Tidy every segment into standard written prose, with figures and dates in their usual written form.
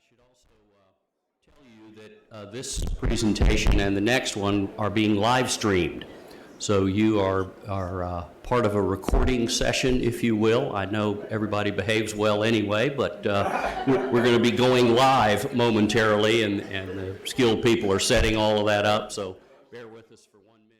should also tell you that this presentation and the next one are being live streamed. So you are part of a recording session, if you will. I know everybody behaves well anyway, but we're going to be going live momentarily, and the skilled people are setting all of that up, so bear with us for 1 minute.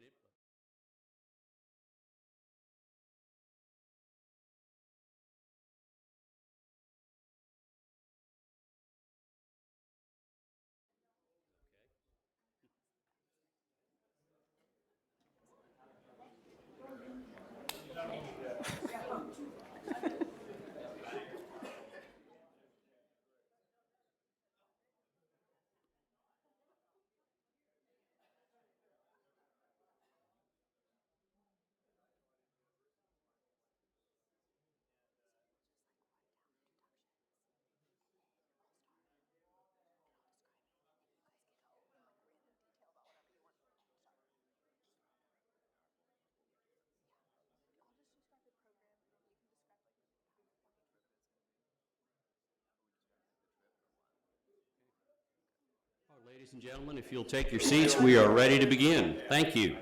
Ladies and gentlemen, if you'll take your seats, we are ready to begin. Thank you.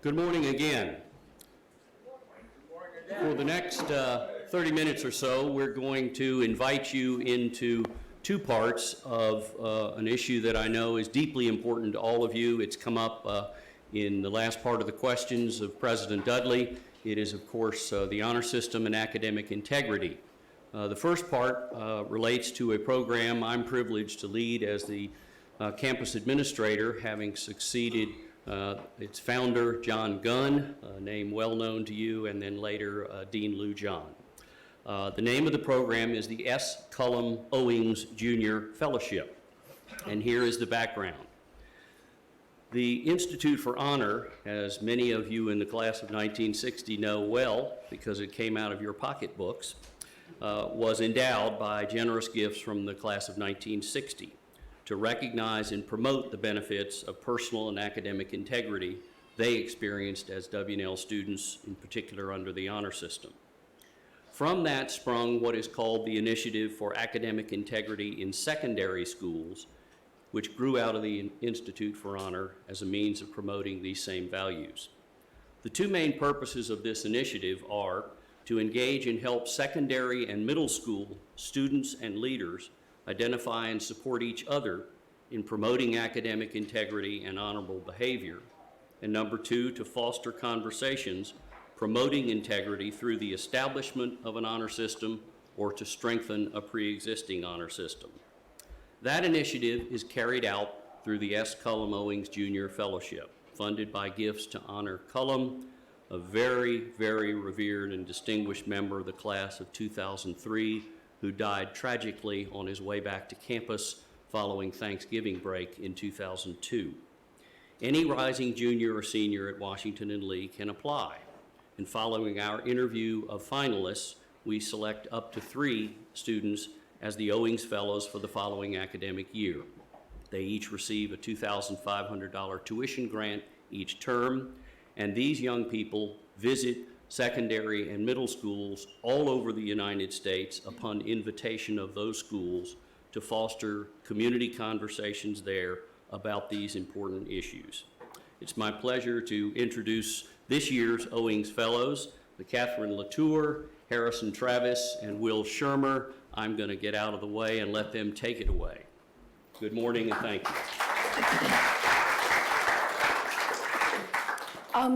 Good morning again. For the next 30 minutes or so, we're going to invite you into two parts of an issue that I know is deeply important to all of you. It's come up in the last part of the questions of President Dudley. It is, of course, the honor system and academic integrity. The first part relates to a program I'm privileged to lead as the campus administrator, having succeeded its founder, John Gunn, a name well known to you, and then later Dean Lou John. The name of the program is the S. Cullum Owings Jr. Fellowship, and here is the background. The Institute for Honor, as many of you in the class of 1960 know well because it came out of your pocketbooks, was endowed by generous gifts from the class of 1960. To recognize and promote the benefits of personal and academic integrity they experienced as W&L students, in particular under the honor system. From that sprung what is called the Initiative for Academic Integrity in Secondary Schools, which grew out of the Institute for Honor as a means of promoting these same values. The two main purposes of this initiative are to engage and help secondary and middle school students and leaders identify and support each other in promoting academic integrity and honorable behavior. And number two, to foster conversations promoting integrity through the establishment of an honor system or to strengthen a pre-existing honor system. That initiative is carried out through the S. Cullum Owings Jr. Fellowship, funded by gifts to honor Cullum, a very, very revered and distinguished member of the class of 2003, who died tragically on his way back to campus following Thanksgiving break in 2002. Any rising junior or senior at Washington and Lee can apply. And following our interview of finalists, we select up to 3 students as the Owings Fellows for the following academic year. They each receive a $2,500 tuition grant each term, and these young people visit secondary and middle schools all over the United States upon invitation of those schools to foster community conversations there about these important issues. It's my pleasure to introduce this year's Owings Fellows, the Catherine Latour, Harrison Travis, and Wil Schirmer. I'm going to get out of the way and let them take it away. Good morning and thank you.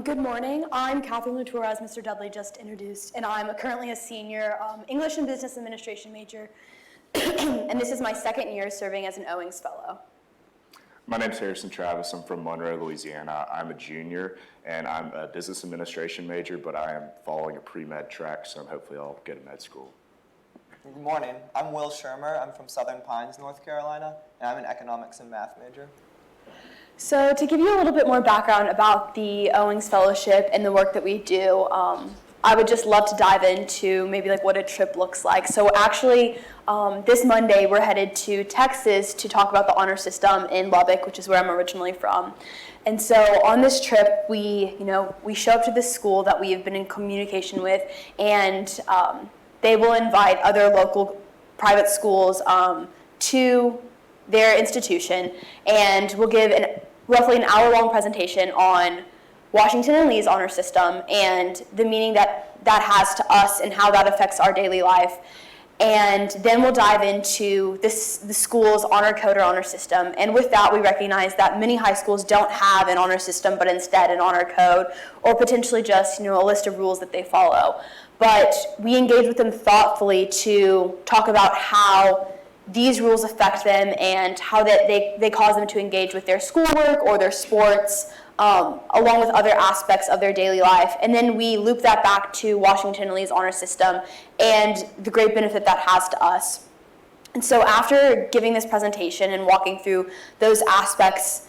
Good morning. I'm Catherine Latour, as Mr. Dudley just introduced, and I'm currently a senior English and Business Administration major, and this is my second year serving as an Owings Fellow. My name's Harrison Travis. I'm from Monroe, Louisiana. I'm a junior, and I'm a Business Administration major, but I am following a pre-med track, so hopefully I'll get a med school. Good morning. I'm Wil Schirmer. I'm from Southern Pines, North Carolina, and I'm an economics and math major. So to give you a little bit more background about the Owings Fellowship and the work that we do, I would just love to dive into maybe like what a trip looks like. So actually, this Monday we're headed to Texas to talk about the honor system in Lubbock, which is where I'm originally from. And so on this trip, we show up to this school that we have been in communication with, and they will invite other local private schools to their institution, and we'll give roughly an hour-long presentation on Washington and Lee's honor system and the meaning that that has to us and how that affects our daily life. And then we'll dive into the school's honor code or honor system. And with that, we recognize that many high schools don't have an honor system, but instead an honor code, or potentially just a list of rules that they follow. But we engage with them thoughtfully to talk about how these rules affect them and how that they cause them to engage with their schoolwork or their sports, along with other aspects of their daily life. And then we loop that back to Washington and Lee's honor system and the great benefit that has to us. And so after giving this presentation and walking through those aspects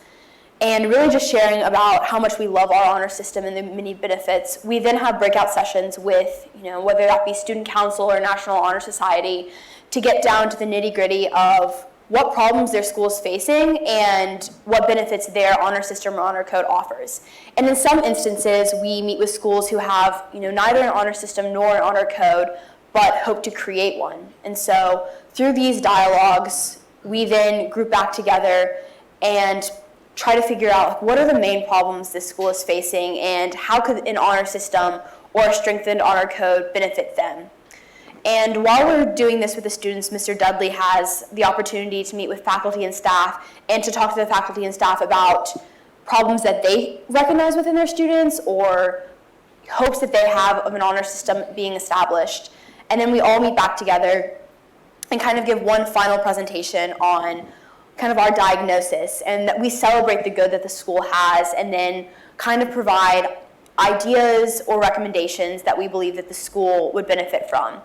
and really just sharing about how much we love our honor system and the many benefits, we then have breakout sessions with, whether that be student council or National Honor Society, to get down to the nitty-gritty of what problems their school is facing and what benefits their honor system or honor code offers. And in some instances, we meet with schools who have neither an honor system nor an honor code, but hope to create one. And so through these dialogues, we then group back together and try to figure out what are the main problems this school is facing and how could an honor system or a strengthened honor code benefit them. And while we're doing this with the students, Mr. Dudley has the opportunity to meet with faculty and staff and to talk to the faculty and staff about problems that they recognize within their students or hopes that they have of an honor system being established. And then we all meet back together and kind of give one final presentation on kind of our diagnosis, and that we celebrate the good that the school has and then kind of provide ideas or recommendations that we believe that the school would benefit from.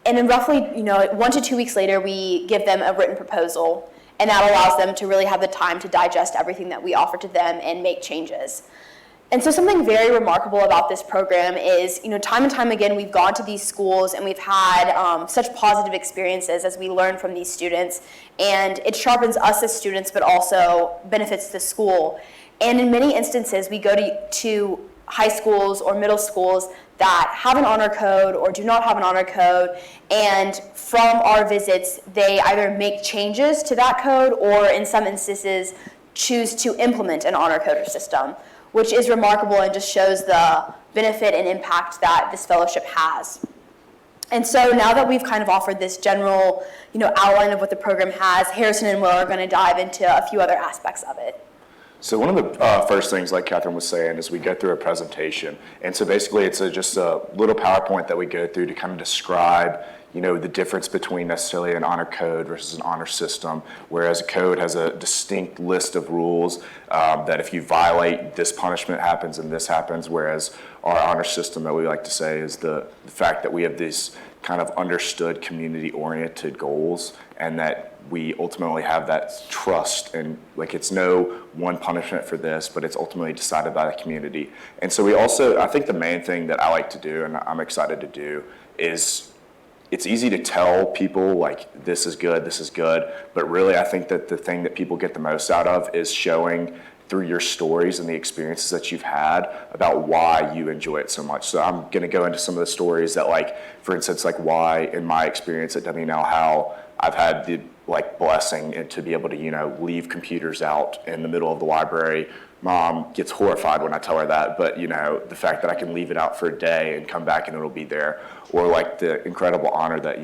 And then roughly, 1 to 2 weeks later, we give them a written proposal, and that allows them to really have the time to digest everything that we offer to them and make changes. And so something very remarkable about this program is, time and time again, we've gone to these schools and we've had such positive experiences as we learn from these students, and it sharpens us as students, but also benefits the school. And in many instances, we go to high schools or middle schools that have an honor code or do not have an honor code, and from our visits, they either make changes to that code or in some instances choose to implement an honor code or system, which is remarkable and just shows the benefit and impact that this fellowship has. And so now that we've kind of offered this general outline of what the program has, Harrison and Will are going to dive into a few other aspects of it. So one of the first things, like Catherine was saying, is we go through a presentation. And so basically it's just a little PowerPoint that we go through to kind of describe, the difference between necessarily an honor code versus an honor system, whereas a code has a distinct list of rules that if you violate, this punishment happens and this happens, whereas our honor system, that we like to say, is the fact that we have these kind of understood community-oriented goals, and that we ultimately have that trust, and it's no one punishment for this, but it's ultimately decided by the community. And so we also, I think the main thing that I like to do, and I'm excited to do, is it's easy to tell people this is good, but really I think that the thing that people get the most out of is showing through your stories and the experiences that you've had about why you enjoy it so much. So I'm gonna go into some of the stories that for instance, why in my experience at WNL, how I've had the blessing and to be able to, leave computers out in the middle of the library. Mom gets horrified when I tell her that, but the fact that I can leave it out for a day and come back and it'll be there, or the incredible honor that,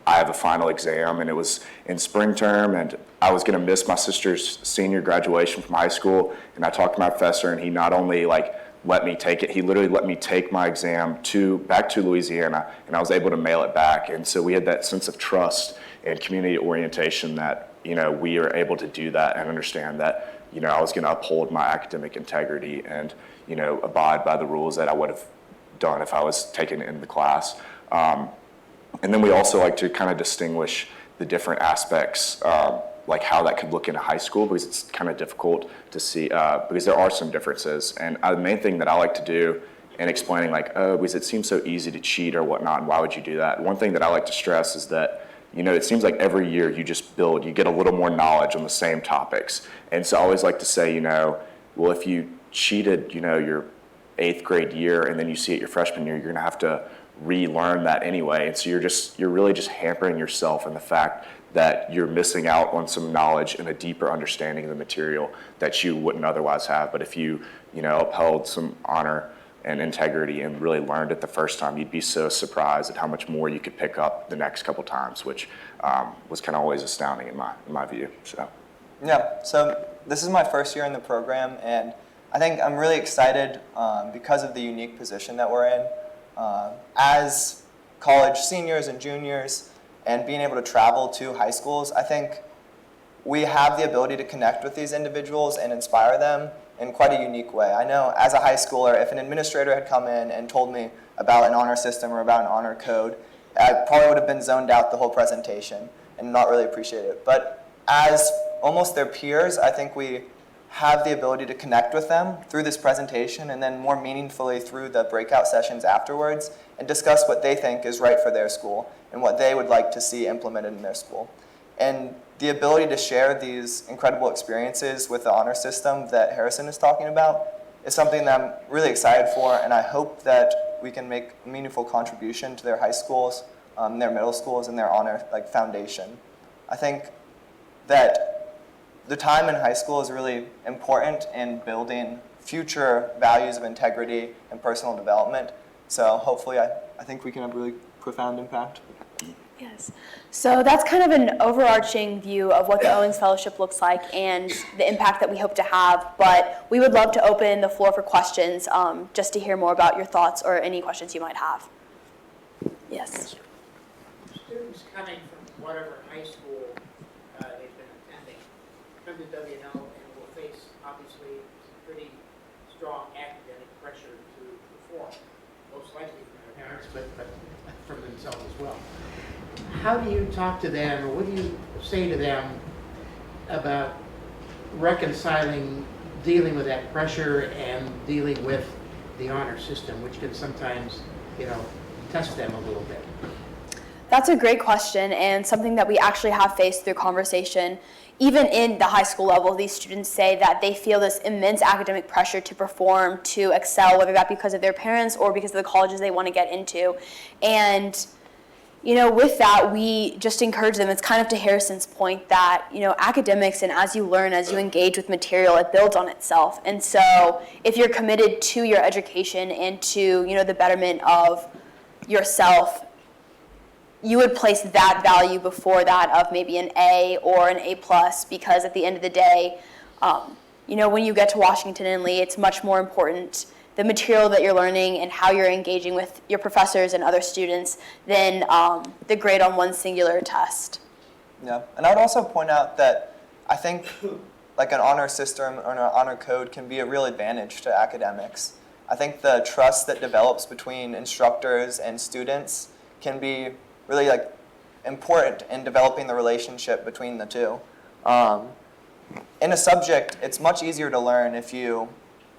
I have a final exam and it was in spring term and I was gonna miss my sister's senior graduation from high school, and I talked to my professor and he not only let me take it, he literally let me take my exam back to Louisiana, and I was able to mail it back. And so we had that sense of trust and community orientation that, we are able to do that and understand that, I was gonna uphold my academic integrity and, abide by the rules that I would have done if I was taken in the class. And then we also like to kind of distinguish the different aspects, like how that could look in a high school, because it's kind of difficult to see, because there are some differences. And the main thing that I like to do in explaining, like, oh, because it seems so easy to cheat or whatnot, and why would you do that? One thing that I like to stress is that, you know, it seems like every year you just build, you get a little more knowledge on the same topics. And so I always like to say, you know, well, if you cheated, you know, your 8th grade year, and then you see it your freshman year, you're gonna have to relearn that anyway. And so you're really just hampering yourself in the fact that you're missing out on some knowledge and a deeper understanding of the material that you wouldn't otherwise have. But if you know, upheld some honor and integrity and really learned it the first time, you'd be so surprised at how much more you could pick up the next couple times, which was kind of always astounding in my view. So. Yeah, so this is my first year in the program, and I think I'm really excited because of the unique position that we're in. As college seniors and juniors and being able to travel to high schools, I think we have the ability to connect with these individuals and inspire them in quite a unique way. I know as a high schooler, if an administrator had come in and told me about an honor system or about an honor code, I probably would have been zoned out the whole presentation and not really appreciate it. But as almost their peers, I think we have the ability to connect with them through this presentation and then more meaningfully through the breakout sessions afterwards and discuss what they think is right for their school and what they would like to see implemented in their school. And the ability to share these incredible experiences with the honor system that Harrison is talking about is something that I'm really excited for, and I hope that we can make a meaningful contribution to their high schools, their middle schools, and their honor foundation. I think that the time in high school is really important in building future values of integrity and personal development. So hopefully I think we can have a really profound impact. Yes. So that's kind of an overarching view of what the Owings Fellowship looks like and the impact that we hope to have. But we would love to open the floor for questions, just to hear more about your thoughts or any questions you might have. Yes. Students coming from whatever high school they've been attending come to WNL and will face obviously some pretty strong academic pressure to perform, most likely from their parents, but from themselves as well. How do you talk to them, or what do you say to them about reconciling dealing with that pressure and dealing with the honor system, which can sometimes, you know, test them a little bit? That's a great question, and something that we actually have faced through conversation. Even in the high school level, these students say that they feel this immense academic pressure to perform, to excel, whether that be because of their parents or because of the colleges they want to get into. And you know, with that, we just encourage them. It's kind of to Harrison's point that, you know, academics, and as you learn, as you engage with material, it builds on itself. And so if you're committed to your education and to, you know, the betterment of yourself, you would place that value before that of maybe an A or an A+, because at the end of the day, you know, when you get to Washington and Lee, it's much more important the material that you're learning and how you're engaging with your professors and other students than the grade on one singular test. Yeah, and I would also point out that I think like an honor system or an honor code can be a real advantage to academics. I think the trust that develops between instructors and students can be really important in developing the relationship between the two. In a subject, it's much easier to learn if you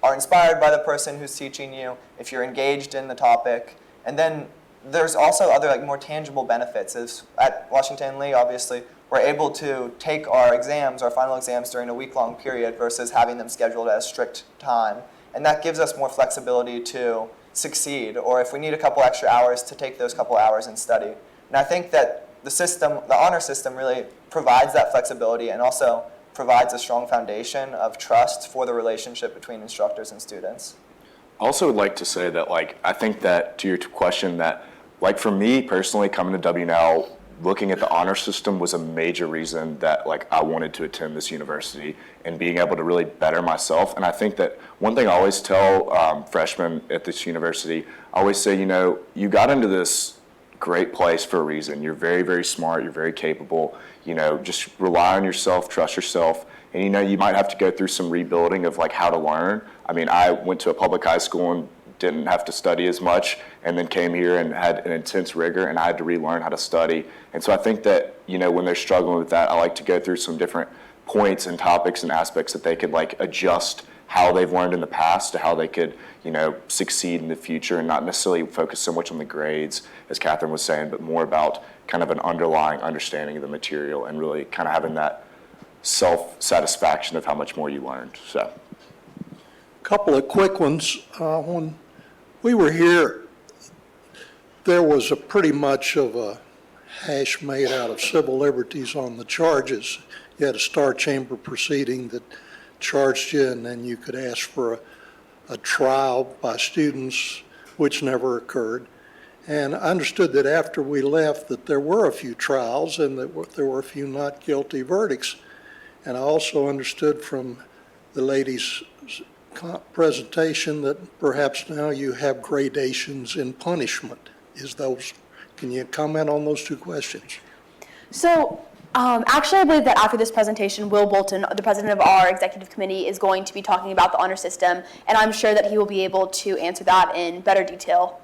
are inspired by the person who's teaching you, if you're engaged in the topic. And then there's also other more tangible benefits. As at Washington and Lee, obviously, we're able to take our exams, our final exams, during a week-long period versus having them scheduled at a strict time. And that gives us more flexibility to succeed, or if we need a couple extra hours, to take those couple hours and study. And I think that the honor system really provides that flexibility and also provides a strong foundation of trust for the relationship between instructors and students. I also would like to say that, I think that to your question that, for me personally, coming to WNL, looking at the honor system was a major reason that, I wanted to attend this university and being able to really better myself. And I think that one thing I always tell freshmen at this university, I always say, you got into this great place for a reason. You're very, very smart. You're very capable. Just rely on yourself, trust yourself. And, you might have to go through some rebuilding of how to learn. I mean, I went to a public high school and didn't have to study as much, and then came here and had an intense rigor, and I had to relearn how to study. And so I think that, when they're struggling with that, I like to go through some different points and topics and aspects that they could like adjust how they've learned in the past to how they could, succeed in the future, and not necessarily focus so much on the grades, as Catherine was saying, but more about kind of an underlying understanding of the material and really kind of having that self-satisfaction of how much more you learned. So, Couple of quick ones. When we were here, there was a pretty much of a hash made out of civil liberties on the charges. You had a star chamber proceeding that charged you, and then you could ask for a trial by students, which never occurred. And I understood that after we left that there were a few trials and that there were a few not guilty verdicts. And I also understood from the lady's presentation that perhaps now you have gradations in punishment. Can you comment on those two questions? So actually, I believe that after this presentation, Wil Bolton, the president of our executive committee, is going to be talking about the honor system, and I'm sure that he will be able to answer that in better detail.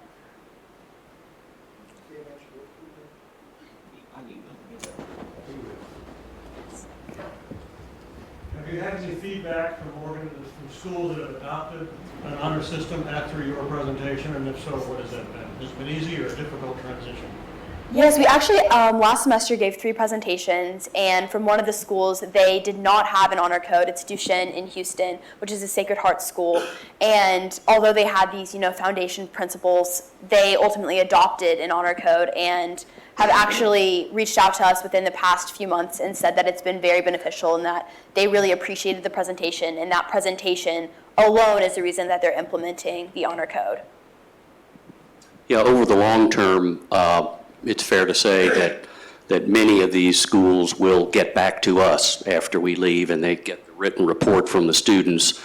Have you had any feedback from schools that have adopted an honor system after your presentation, and if so, what has that been? Has it been easy or a difficult transition? Yes, we actually last semester gave 3 presentations, and from one of the schools, they did not have an honor code. It's Duchesne in Houston, which is a Sacred Heart school. And although they had these, foundation principles, they ultimately adopted an honor code and have actually reached out to us within the past few months and said that it's been very beneficial and that they really appreciated the presentation, and that presentation alone is the reason that they're implementing the honor code. Yeah, over the long term, it's fair to say that many of these schools will get back to us after we leave and they get the written report from the students.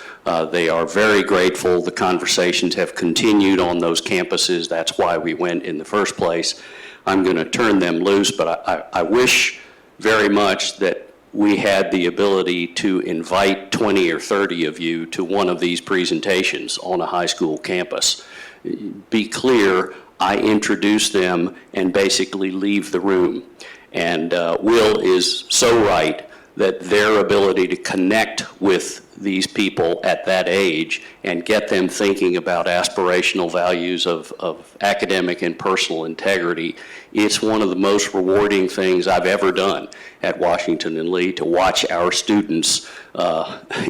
They are very grateful. The conversations have continued on those campuses. That's why we went in the first place. I'm going to turn them loose, but I wish very much that we had the ability to invite 20 or 30 of you to one of these presentations on a high school campus. Be clear, I introduce them and basically leave the room. And Will is so right that their ability to connect with these people at that age and get them thinking about aspirational values of academic and personal integrity, it's one of the most rewarding things I've ever done at Washington and Lee, to watch our students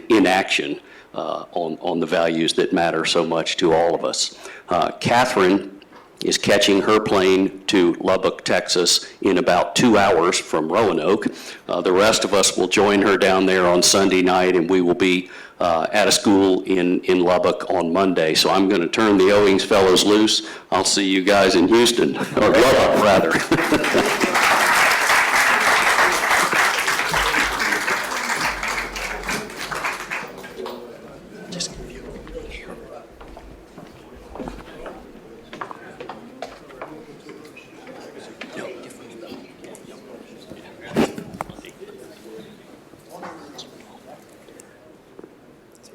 in action on the values that matter so much to all of us. Catherine is catching her plane to Lubbock, Texas in about 2 hours from Roanoke. The rest of us will join her down there on Sunday night, and we will be at a school in Lubbock on Monday. So I'm going to turn the Owings fellows loose. I'll see you guys in Houston, or Lubbock rather.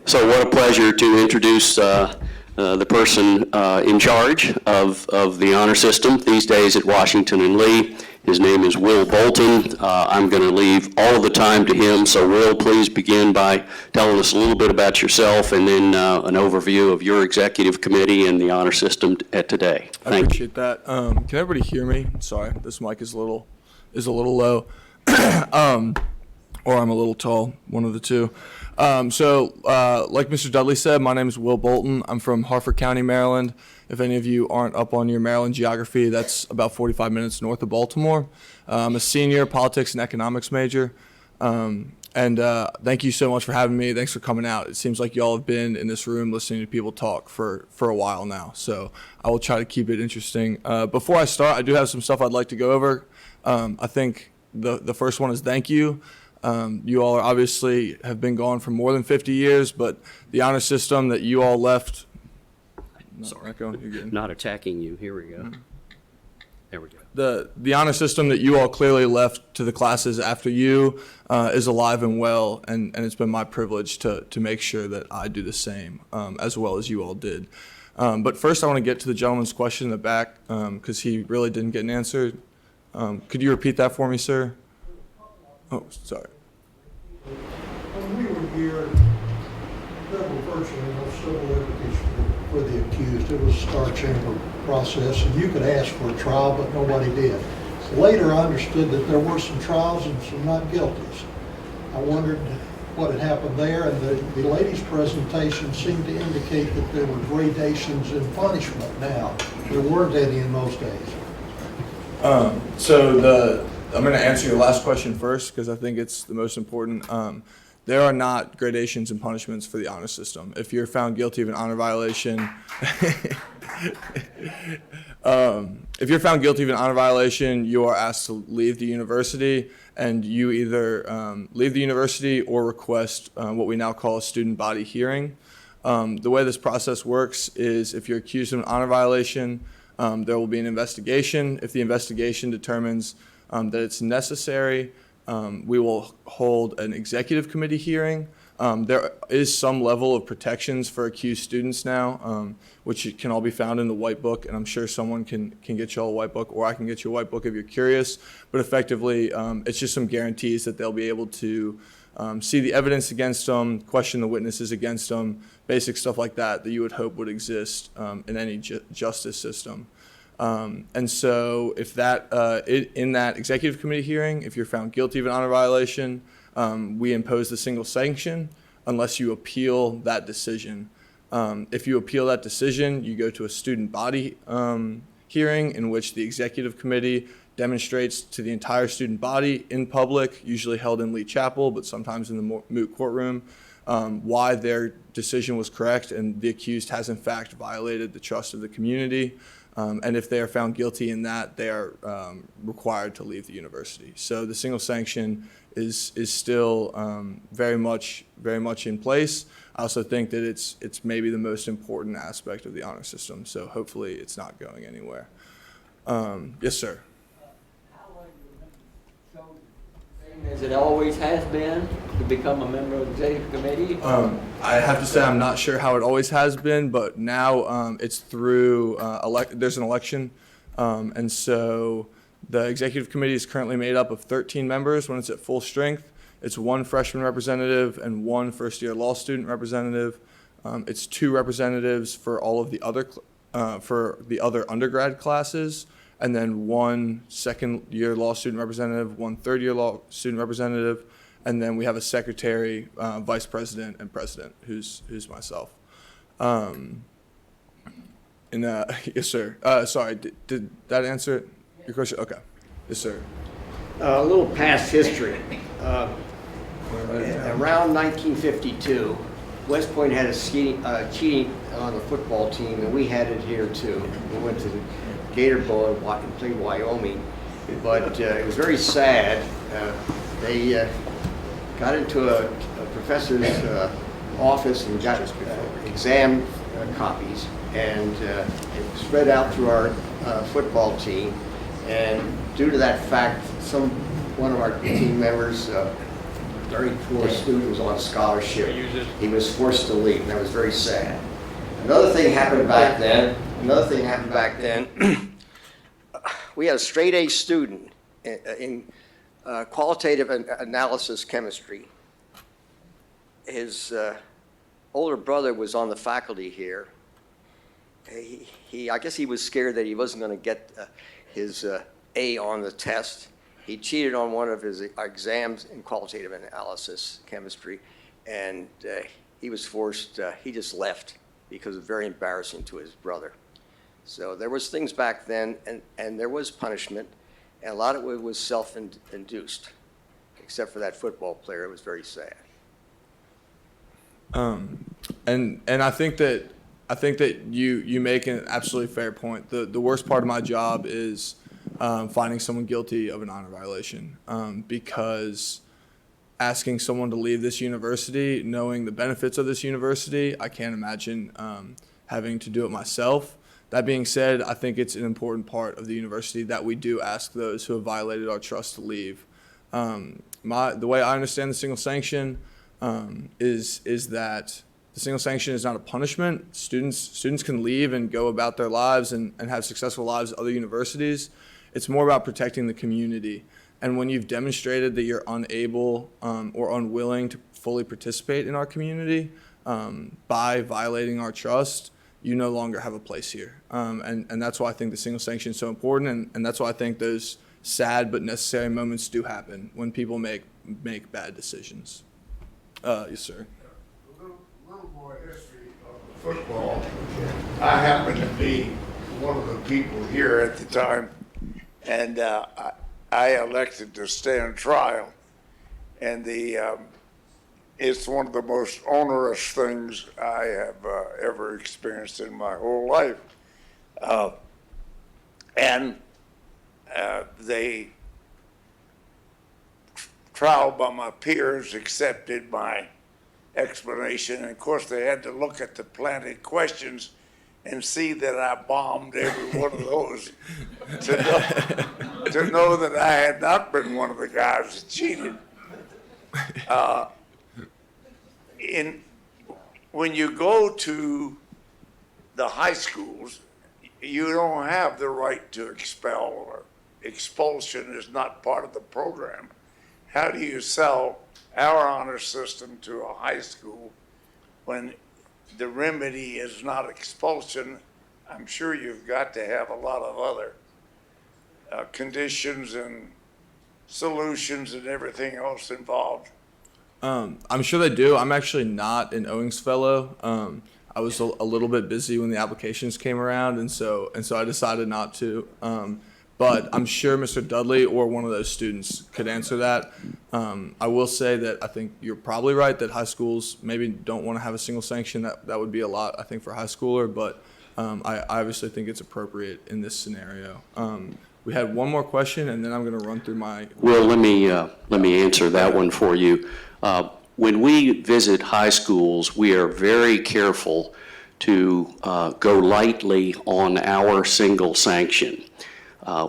So what a pleasure to introduce the person in charge of the honor system these days at Washington and Lee. His name is Wil Bolton. I'm going to leave all of the time to him. So Wil, please begin by telling us a little bit about yourself and then an overview of your executive committee and the honor system at today. I appreciate that. Can everybody hear me? Sorry, this mic is a little low, or I'm a little tall, one of the two. Like Mr. Dudley said, my name is Wil Bolton. I'm from Harford County, Maryland. If any of you aren't up on your Maryland geography, that's about 45 minutes north of Baltimore. I'm a senior politics and economics major. Thank you so much for having me. Thanks for coming out. It seems like y'all have been in this room listening to people talk for a while now. So I will try to keep it interesting. Before I start, I do have some stuff I'd like to go over. I think the first one is thank you. You all obviously have been gone for more than 50 years, but the honor system that you all left. Sorry, not attacking you. Here we go. Mm-hmm. There we go. The honor system that you all clearly left to the classes after you is alive and well, and it's been my privilege to make sure that I do the same, as well as you all did. But first, I want to get to the gentleman's question in the back because he really didn't get an answer. Could you repeat that for me, sir? Oh, sorry. When we were here, there were virtually no civil liberties for the accused. It was a star chamber process, and you could ask for a trial, but nobody did. Later, I understood that there were some trials and some not guilties. I wondered what had happened there, and the lady's presentation seemed to indicate that there were gradations in punishment. Now, there weren't any in those days. I'm going to answer your last question first because I think it's the most important. There are not gradations and punishments for the honor system. If you're found guilty of an honor violation, you are asked to leave the university, and you either leave the university or request what we now call a student body hearing. The way this process works is if you're accused of an honor violation, there will be an investigation. If the investigation determines that it's necessary, we will hold an executive committee hearing. There is some level of protections for accused students now, which can all be found in the white book, and I'm sure someone can get you all a white book, or I can get you a white book if you're curious. But effectively, it's just some guarantees that they'll be able to see the evidence against them, question the witnesses against them, basic stuff like that that you would hope would exist in any justice system. And so if in that executive committee hearing, if you're found guilty of an honor violation, we impose the single sanction unless you appeal that decision. If you appeal that decision, you go to a student body hearing in which the executive committee demonstrates to the entire student body in public, usually held in Lee Chapel, but sometimes in the moot courtroom, why their decision was correct and the accused has in fact violated the trust of the community. And if they are found guilty in that, they are required to leave the university. So the single sanction is still very much in place. I also think that it's maybe the most important aspect of the honor system. So hopefully it's not going anywhere. Yes, sir. As it always has been, to become a member of the executive committee? I have to say I'm not sure how it always has been, but now it's through, there's an election. And so the executive committee is currently made up of 13 members when it's at full strength. It's 1 freshman representative and 1 first-year law student representative. It's 2 representatives for all of the other undergrad classes, and then 1 second-year law student representative, 1 third-year law student representative, and then we have a secretary, vice president, and president, who's myself. Yes, sir. Sorry, did that answer your question? Okay. Yes, sir. A little past history. Around 1952, West Point had a cheating on the football team, and we had it here too. We went to the Gator Bowl and played Wyoming, but it was very sad. They got into a professor's office and got exam copies, and it spread out through our football team. And due to that fact, one of our team members, very poor student, was on scholarship. He was forced to leave, and that was very sad. Another thing happened back then. We had a straight A student in qualitative analysis chemistry. His older brother was on the faculty here. I guess he was scared that he wasn't going to get his A on the test. He cheated on one of his exams in qualitative analysis chemistry, and he was forced, he just left because it was very embarrassing to his brother. So there was things back then, and there was punishment, and a lot of it was self-induced, except for that football player. It was very sad. And I think that you make an absolutely fair point. The worst part of my job is finding someone guilty of an honor violation, because asking someone to leave this university, knowing the benefits of this university, I can't imagine having to do it myself. That being said, I think it's an important part of the university that we do ask those who have violated our trust to leave. The way I understand the single sanction is that the the single sanction is not a punishment. Students can leave and go about their lives and have successful lives at other universities. It's more about protecting the community. And when you've demonstrated that you're unable or unwilling to fully participate in our community by violating our trust, you no longer have a place here. And that's why I think the single sanction is so important, and that's why I think those sad but necessary moments do happen when people make bad decisions. Yes, sir. A little more history of the football. I happened to be one of the people here at the time, and I elected to stand trial. And it's one of the most onerous things I have ever experienced in my whole life. The trial by my peers accepted my explanation. And of course, they had to look at the planted questions and see that I bombed every one of those to know that I had not been one of the guys that cheated. When you go to the high schools, you don't have the right to expel, or expulsion is not part of the program. How do you sell our honor system to a high school when the remedy is not expulsion? I'm sure you've got to have a lot of other conditions and solutions and everything else involved. I'm sure they do. I'm actually not an Owings fellow. I was a little bit busy when the applications came around, and so I decided not to. But I'm sure Mr. Dudley or one of those students could answer that. I will say that I think you're probably right that high schools maybe don't want to have a single sanction. That would be a lot, I think, for a high schooler, but I obviously think it's appropriate in this scenario. We had one more question, and then I'm going to run through my... Well, let me answer that one for you. When we visit high schools, we are very careful to go lightly on our single sanction.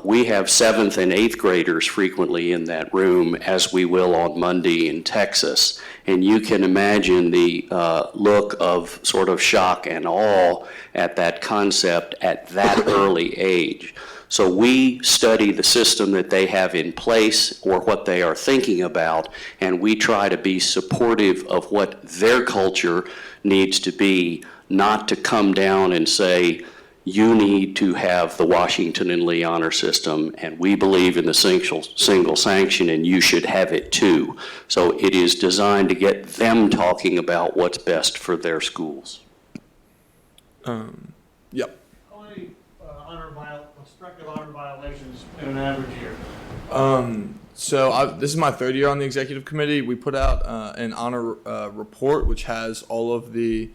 We have 7th and 8th graders frequently in that room, as we will on Monday in Texas. And you can imagine the look of sort of shock and awe at that concept at that early age. So we study the system that they have in place or what they are thinking about, and we try to be supportive of what their culture needs to be, not to come down and say, you need to have the Washington and Lee honor system, and we believe in the single sanction, and you should have it too. So it is designed to get them talking about what's best for their schools. Yep. How many prospective honor violations in an average year? This is my 3rd year on the executive committee. We put out an honor report, which has all of the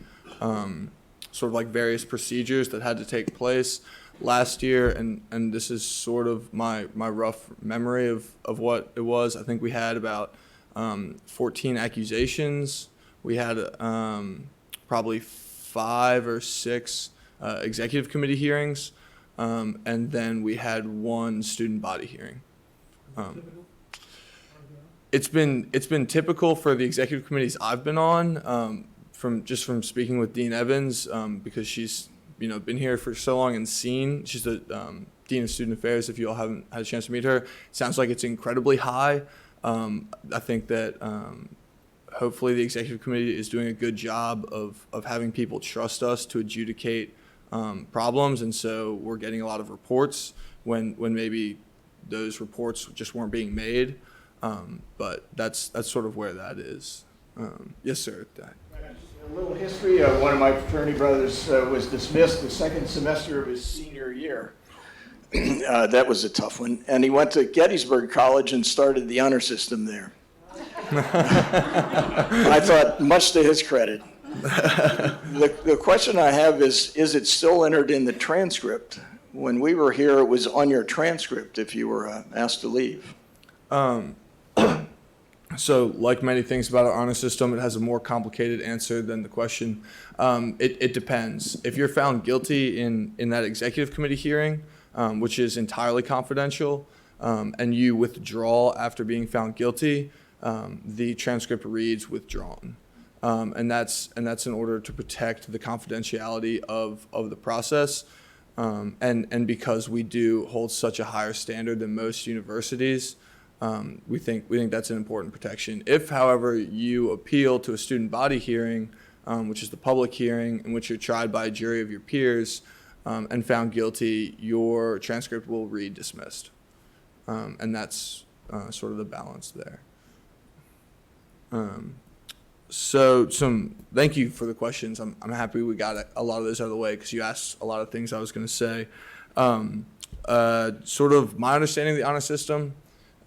sort of like various procedures that had to take place last year, and this is sort of my rough memory of what it was. I think we had about 14 accusations. We had probably 5 or 6 executive committee hearings, and then we had 1 student body hearing. It's been typical for the executive committees I've been on, from speaking with Dean Evans, because she's been here for so long and she's the Dean of Student Affairs. If you all haven't had a chance to meet her, it sounds like it's incredibly high. I think that hopefully the executive committee is doing a good job of having people trust us to adjudicate problems, and so we're getting a lot of reports when maybe those reports just weren't being made. But that's sort of where that is. Yes, sir. A little history. One of my fraternity brothers was dismissed the 2nd semester of his senior year. That was a tough one. And he went to Gettysburg College and started the honor system there. I thought, much to his credit. The question I have is it still entered in the transcript? When we were here, it was on your transcript if you were asked to leave. So, like many things about our honor system, it has a more complicated answer than the question. It depends. If you're found guilty in that executive committee hearing, which is entirely confidential, and you withdraw after being found guilty, the transcript reads withdrawn. and that's in order to protect the confidentiality of the process, and because we do hold such a higher standard than most universities, we think that's an important protection. If, however, you appeal to a student body hearing, which is the public hearing in which you're tried by a jury of your peers and found guilty, your transcript will read dismissed, and that's sort of the balance there. So thank you for the questions. I'm happy we got a lot of those out of the way because you asked a lot of things I was going to say. Sort of my understanding of the honor system,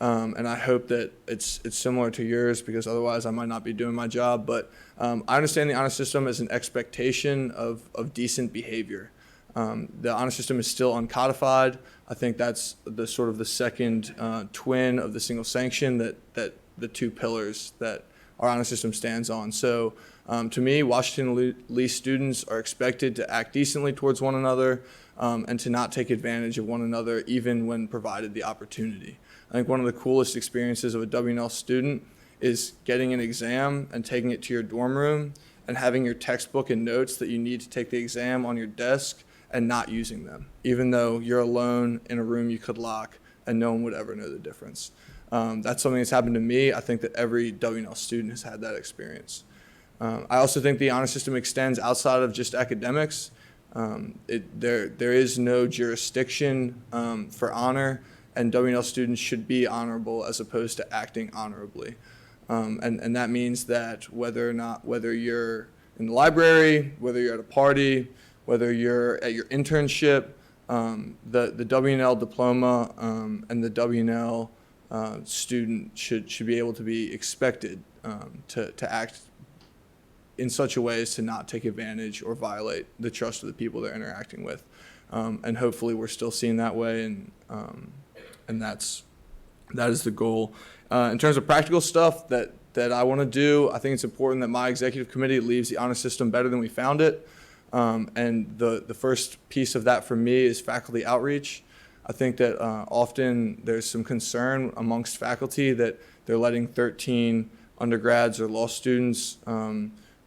and I hope that it's similar to yours because otherwise I might not be doing my job. But I understand the honor system as an expectation of decent behavior. The honor system is still uncodified. I think that's the sort of the second twin of the single sanction that the two pillars that our honor system stands on. So to me, Washington Lee students are expected to act decently towards one another and to not take advantage of one another even when provided the opportunity. I think one of the coolest experiences of a WNL student is getting an exam and taking it to your dorm room and having your textbook and notes that you need to take the exam on your desk and not using them, even though you're alone in a room you could lock and no one would ever know the difference. That's something that's happened to me. I think that every WNL student has had that experience. I also think the honor system extends outside of just academics. There is no jurisdiction for honor, and WNL students should be honorable as opposed to acting honorably. And that means that whether you're in the library, whether you're at a party, whether you're at your internship, the WNL diploma and the WNL student should be able to be expected to act in such a way as to not take advantage or violate the trust of the people they're interacting with. And hopefully we're still seeing that way, and that is the goal. In terms of practical stuff that I want to do, I think it's important that my executive committee leaves the honor system better than we found it. And the first piece of that for me is faculty outreach. I think that often there's some concern amongst faculty that they're letting 13 undergrads or law students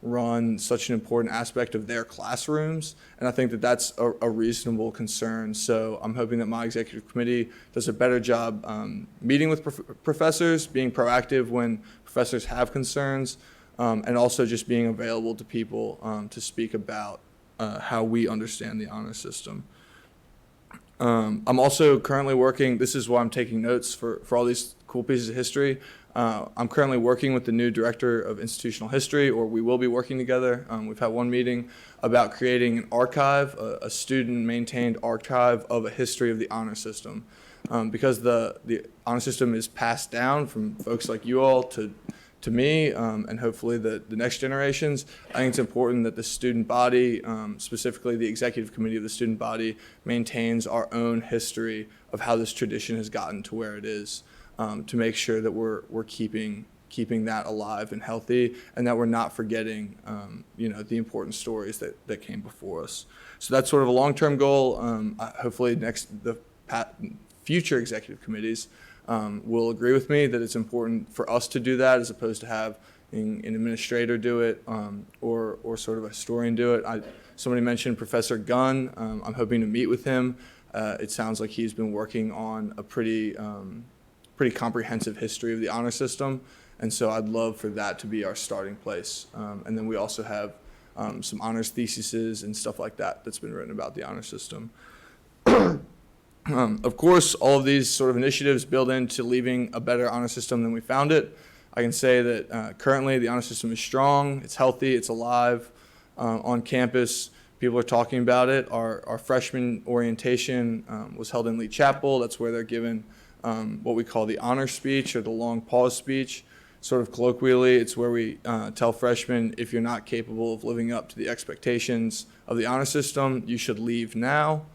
run such an important aspect of their classrooms, and I think that that's a reasonable concern. So I'm hoping that my executive committee does a better job meeting with professors, being proactive when professors have concerns, and also just being available to people to speak about how we understand the honor system. I'm also currently working, this is why I'm taking notes for all these cool pieces of history. I'm currently working with the new director of institutional history, or we will be working together. We've had one meeting about creating an archive, a student-maintained archive of a history of the honor system. Because the honor system is passed down from folks like you all to me, and hopefully the next generations, I think it's important that the student body, specifically the executive committee of the student body, maintains our own history of how this tradition has gotten to where it is, to make sure that we're keeping that alive and healthy, and that we're not forgetting the important stories that came before us. So that's sort of a long-term goal. Hopefully the future executive committees will agree with me that it's important for us to do that as opposed to have an administrator do it or sort of a historian do it. Somebody mentioned Professor Gunn. I'm hoping to meet with him. It sounds like he's been working on a pretty comprehensive history of the honor system, and so I'd love for that to be our starting place. And then we also have some honors theses and stuff like that that's been written about the honor system. Of course, all of these sort of initiatives build into leaving a better honor system than we found it. I can say that currently the honor system is strong, it's healthy, it's alive on campus. People are talking about it. Our freshman orientation was held in Lee Chapel. That's where they're given what we call the honor speech or the long pause speech. Sort of colloquially, it's where we tell freshmen, if you're not capable of living up to the expectations of the honor system, you should leave now.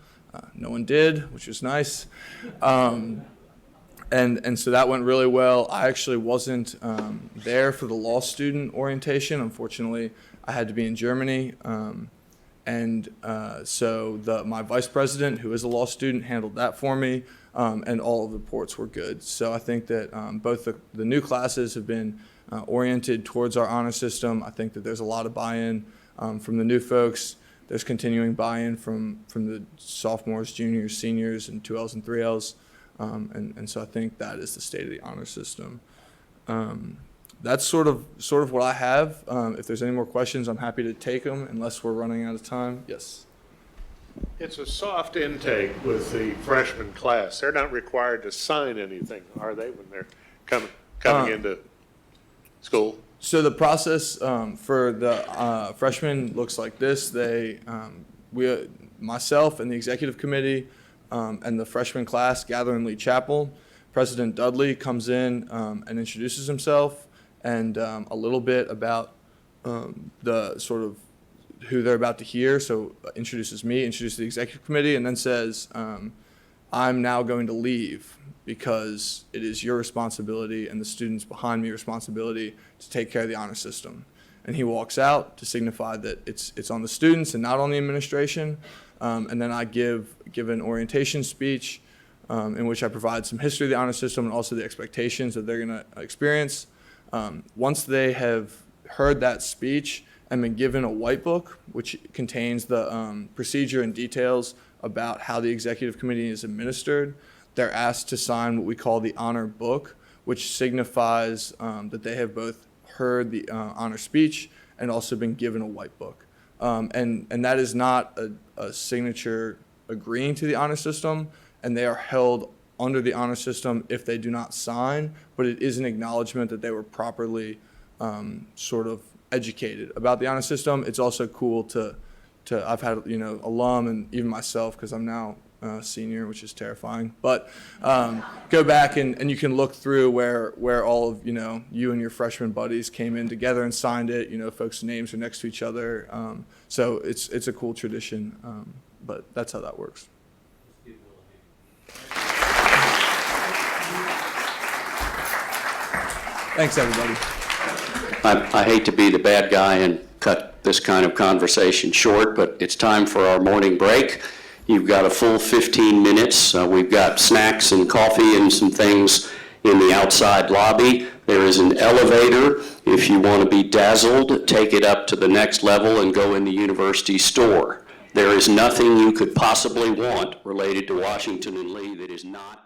No one did, which was nice. And so that went really well. I actually wasn't there for the law student orientation. Unfortunately, I had to be in Germany. So my vice president, who is a law student, handled that for me, and all of the reports were good. So I think that both the new classes have been oriented towards our honor system. I think that there's a lot of buy-in from the new folks. There's continuing buy-in from the sophomores, juniors, seniors, and 2Ls and 3Ls. And so I think that is the state of the honor system. That's sort of what I have. If there's any more questions, I'm happy to take them unless we're running out of time. Yes. It's a soft intake with the freshman class. They're not required to sign anything, are they, when they're coming into school? So the process for the freshmen looks like this. Myself and the executive committee and the freshman class gather in Lee Chapel. President Dudley comes in and introduces himself and a little bit about the sort of who they're about to hear. So introduces me, introduces the executive committee, and then says, I'm now going to leave because it is your responsibility and the students behind me responsibility to take care of the honor system. And he walks out to signify that it's on the students and not on the administration. And then I give an orientation speech in which I provide some history of the honor system and also the expectations that they're going to experience. Once they have heard that speech and been given a white book, which contains the procedure and details about how the executive committee is administered, they're asked to sign what we call the honor book, which signifies that they have both heard the honor speech and also been given a white book. And that is not a signature agreeing to the honor system, and they are held under the honor system if they do not sign, but it is an acknowledgement that they were properly sort of educated about the honor system. It's also cool to I've had, alum and even myself, because I'm now a senior, which is terrifying, but go back and you can look through where all of, you and your freshman buddies came in together and signed it. Folks' names are next to each other. So it's a cool tradition, but that's how that works. Thanks, everybody. I hate to be the bad guy and cut this kind of conversation short, but it's time for our morning break. You've got a full 15 minutes. We've got snacks and coffee and some things in the outside lobby. There is an elevator. If you want to be dazzled, take it up to the next level and go in the university store. There is nothing you could possibly want related to Washington and Lee that is not